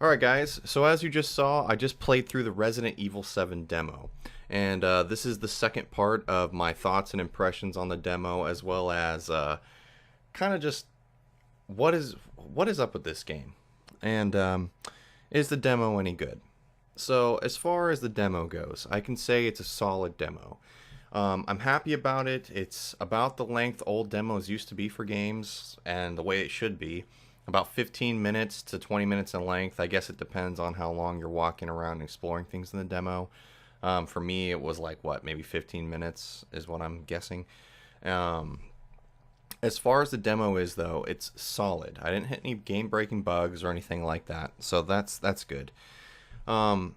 Alright guys, so as you just saw, I just played through the Resident Evil 7 demo. And this is the second part of my thoughts and impressions on the demo, as well as kind of just what is up with this game? And is the demo any good? So as far as the demo goes, I can say it's a solid demo. I'm happy about it. It's about the length old demos used to be for games and the way it should be. About 15 minutes to 20 minutes in length. I guess it depends on how long you're walking around and exploring things in the demo. For me, it was like, what, maybe 15 minutes is what I'm guessing. Um, as far as the demo is, though, it's solid. I didn't hit any game-breaking bugs or anything like that, so that's good. Now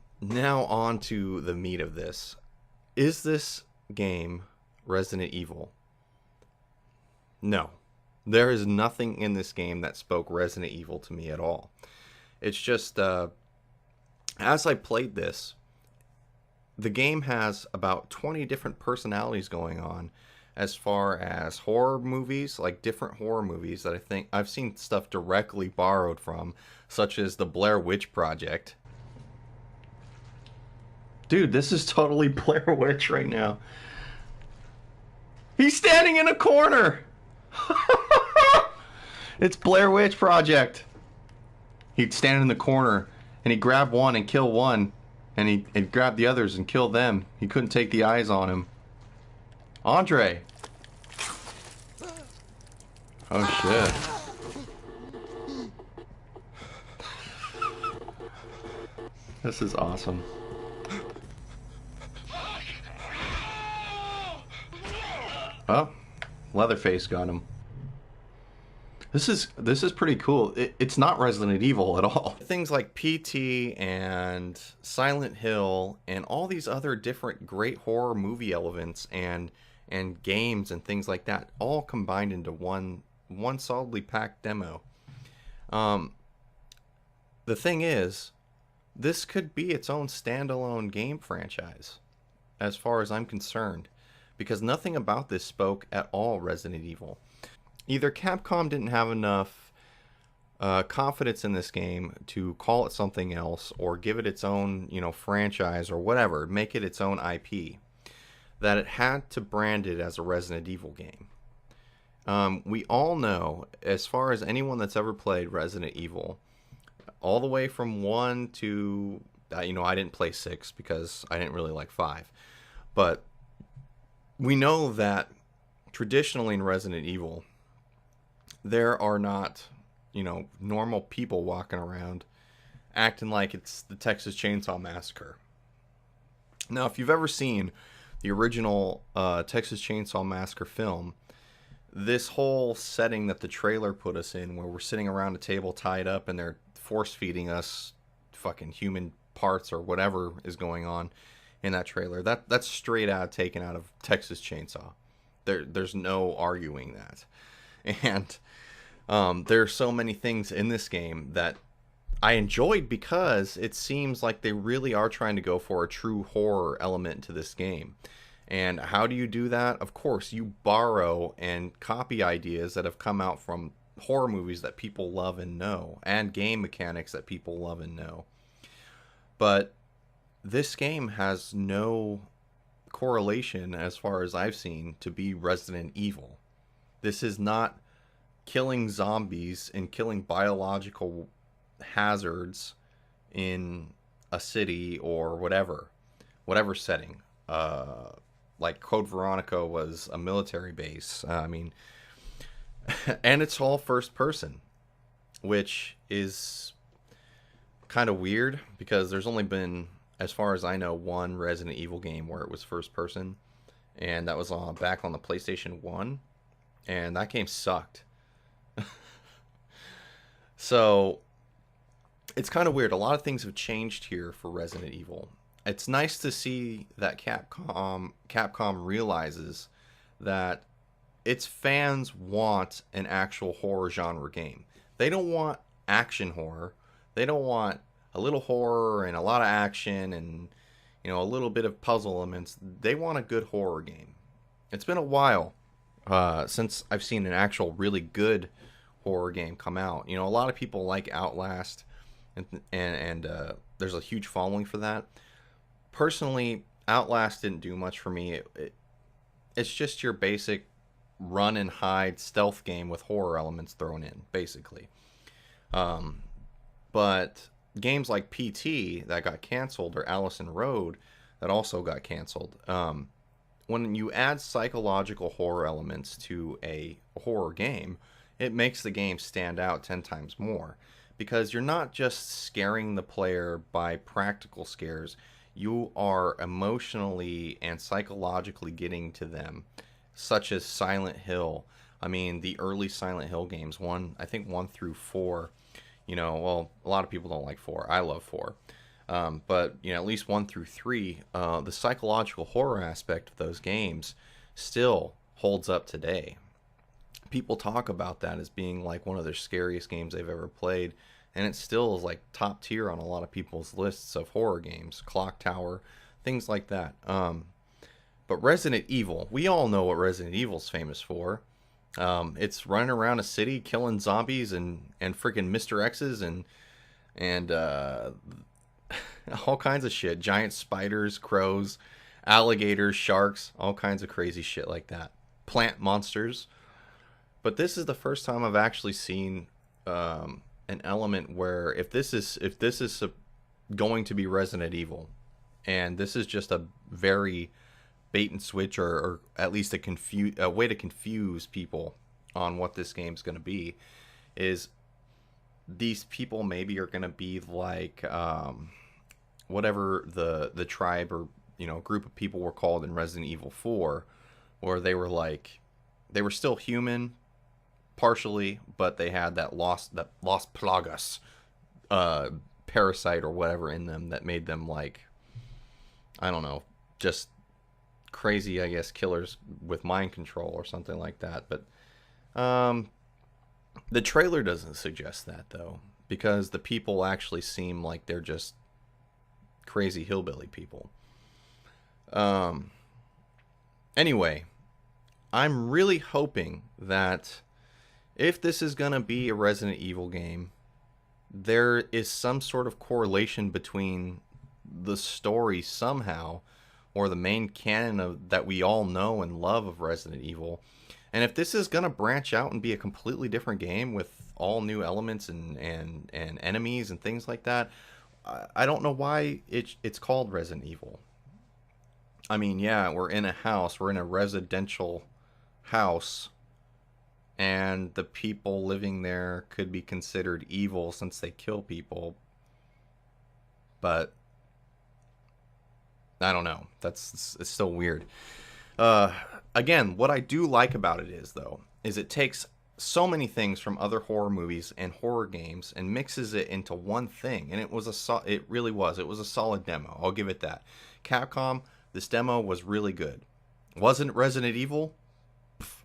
on to the meat of this. Is this game Resident Evil? No. There is nothing in this game that spoke Resident Evil to me at all. It's just, as I played this, the game has about 20 different personalities going on as far as horror movies, like different horror movies that I think I've seen stuff directly borrowed from, such as the Blair Witch Project. Dude, this is totally Blair Witch right now. He's standing in a corner! It's Blair Witch Project. He'd stand in the corner and he'd grab one and kill one, and he'd grab the others and kill them. He couldn't take the eyes on him. Andre. Oh shit. This is awesome. Oh, Leatherface got him. This is pretty cool. It's not Resident Evil at all. Things like PT and Silent Hill and all these other different great horror movie elements and games and things like that all combined into one solidly packed demo. Um, the thing is, this could be its own standalone game franchise, as far as I'm concerned, because nothing about this spoke at all Resident Evil. Either Capcom didn't have enough confidence in this game to call it something else, or give it its own, franchise or whatever, make it its own IP, that it had to brand it as a Resident Evil game. We all know, as far as anyone that's ever played Resident Evil, all the way from 1 to, I didn't play 6 because I didn't really like 5, but we know that traditionally in Resident Evil, there are not, normal people walking around acting like it's the Texas Chainsaw Massacre. Now, if you've ever seen the original Texas Chainsaw Massacre film, this whole setting that the trailer put us in, where we're sitting around a table tied up and they're force feeding us fucking human parts or whatever is going on in that trailer, that's straight out taken out of Texas Chainsaw. There's no arguing that. And there are so many things in this game that I enjoyed because it seems like they really are trying to go for a true horror element to this game. And how do you do that? Of course, you borrow and copy ideas that have come out from horror movies that people love and know, and game mechanics that people love and know. But this game has no correlation, as far as I've seen, to be Resident Evil. This is not killing zombies and killing biological hazards in a city or whatever setting. Like Code Veronica was a military base. And it's all first person, which is kind of weird because there's only been, as far as I know, one Resident Evil game where it was first person, and that was back on the PlayStation 1, and that game sucked. So it's kind of weird. A lot of things have changed here for Resident Evil. It's nice to see that Capcom realizes that its fans want an actual horror genre game. They don't want action horror. They don't want a little horror and a lot of action and a little bit of puzzle elements. They want a good horror game. It's been a while since I've seen an actual really good horror game come out. A lot of people like Outlast and there's a huge following for that. Personally, Outlast didn't do much for me. It's just your basic run and hide stealth game with horror elements thrown in, basically. Um, but games like PT that got canceled, or Allison Road that also got canceled, when you add psychological horror elements to a horror game, it makes the game stand out 10 times more. Because you're not just scaring the player by practical scares, you are emotionally and psychologically getting to them, such as Silent Hill. I mean, the early Silent Hill games, I think 1 through 4. Well, a lot of people don't like 4. I love 4. But at least 1 through 3, the psychological horror aspect of those games still holds up today. People talk about that as being like one of their scariest games they've ever played, and it still is like top tier on a lot of people's lists of horror games. Clock Tower, things like that. But Resident Evil, we all know what Resident Evil's famous for. It's running around a city killing zombies and freaking Mr. X's and all kinds of shit. Giant spiders, crows, alligators, sharks, all kinds of crazy shit like that. Plant monsters. But this is the first time I've actually seen an element where if this is going to be Resident Evil, and this is just a very bait and switch, or at least a way to confuse people on what this game's going to be, is these people maybe are going to be like whatever the tribe or group of people were called in Resident Evil 4, where they were still human partially, but they had that lost plagas parasite or whatever in them that made them, like, I don't know, just crazy, I guess, killers with mind control or something like that. But the trailer doesn't suggest that, though, because the people actually seem like they're just crazy hillbilly people. Anyway, I'm really hoping that if this is going to be a Resident Evil game, there is some sort of correlation between the story somehow, or the main canon that we all know and love of Resident Evil. And if this is going to branch out and be a completely different game with all new elements and enemies and things like that, I don't know why it's called Resident Evil. I mean, yeah, we're in a residential house, and the people living there could be considered evil since they kill people. But I don't know. It's still weird. Again, what I do like about it is it takes so many things from other horror movies and horror games and mixes it into one thing. And it really was. It was a solid demo. I'll give it that. Capcom, this demo was really good. Wasn't Resident Evil?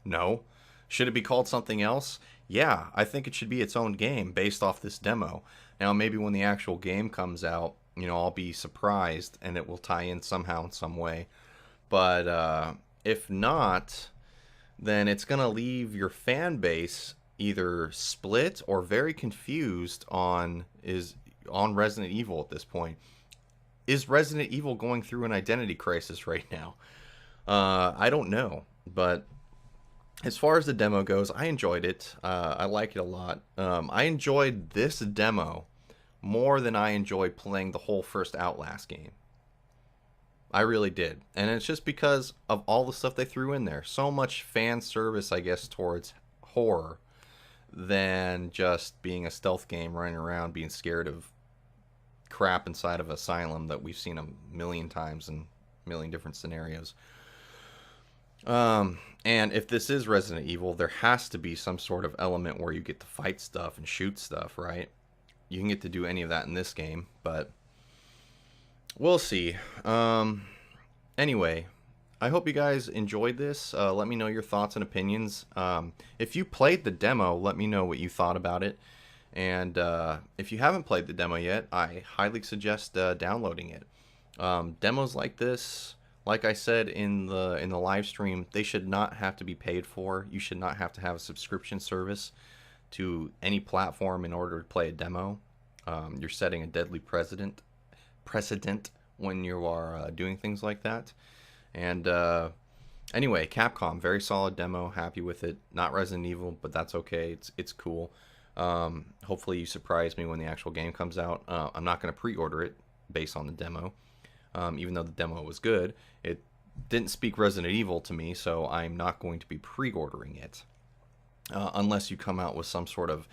No. Should it be called something else? Yeah, I think it should be its own game based off this demo. Now, maybe when the actual game comes out, I'll be surprised and it will tie in somehow in some way. But if not, then it's going to leave your fan base either split or very confused on Resident Evil at this point. Is Resident Evil going through an identity crisis right now? I don't know, but as far as the demo goes, I enjoyed it. I like it a lot. I enjoyed this demo more than I enjoyed playing the whole first Outlast game. I really did. And it's just because of all the stuff they threw in there. So much fan service, I guess, towards horror than just being a stealth game running around being scared of crap inside of Asylum that we've seen a million times in a million different scenarios. And if this is Resident Evil, there has to be some sort of element where you get to fight stuff and shoot stuff, right? You can get to do any of that in this game, but we'll see. Anyway, I hope you guys enjoyed this. Let me know your thoughts and opinions. If you played the demo, let me know what you thought about it. And if you haven't played the demo yet, I highly suggest downloading it. Demos like this, like I said in the live stream, they should not have to be paid for. You should not have to have a subscription service to any platform in order to play a demo. You're setting a deadly precedent when you are doing things like that. And anyway, Capcom, very solid demo. Happy with it. Not Resident Evil, but that's okay. It's cool. Hopefully you surprise me when the actual game comes out. I'm not going to pre-order it based on the demo, even though the demo was good. It didn't speak Resident Evil to me, so I'm not going to be pre-ordering it unless you come out with some sort of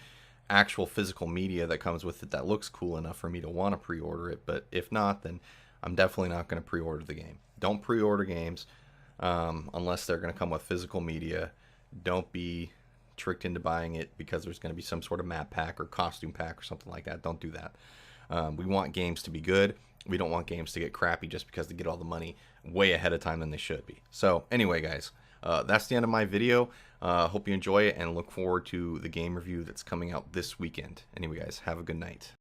actual physical media that comes with it that looks cool enough for me to want to pre-order it. But if not, then I'm definitely not going to pre-order the game. Don't pre-order games unless they're going to come with physical media. Don't be tricked into buying it because there's going to be some sort of map pack or costume pack or something like that. Don't do that. We want games to be good. We don't want games to get crappy just because they get all the money way ahead of time than they should be. So anyway, guys, that's the end of my video. Hope you enjoy it and look forward to the game review that's coming out this weekend. Anyway, guys, have a good night.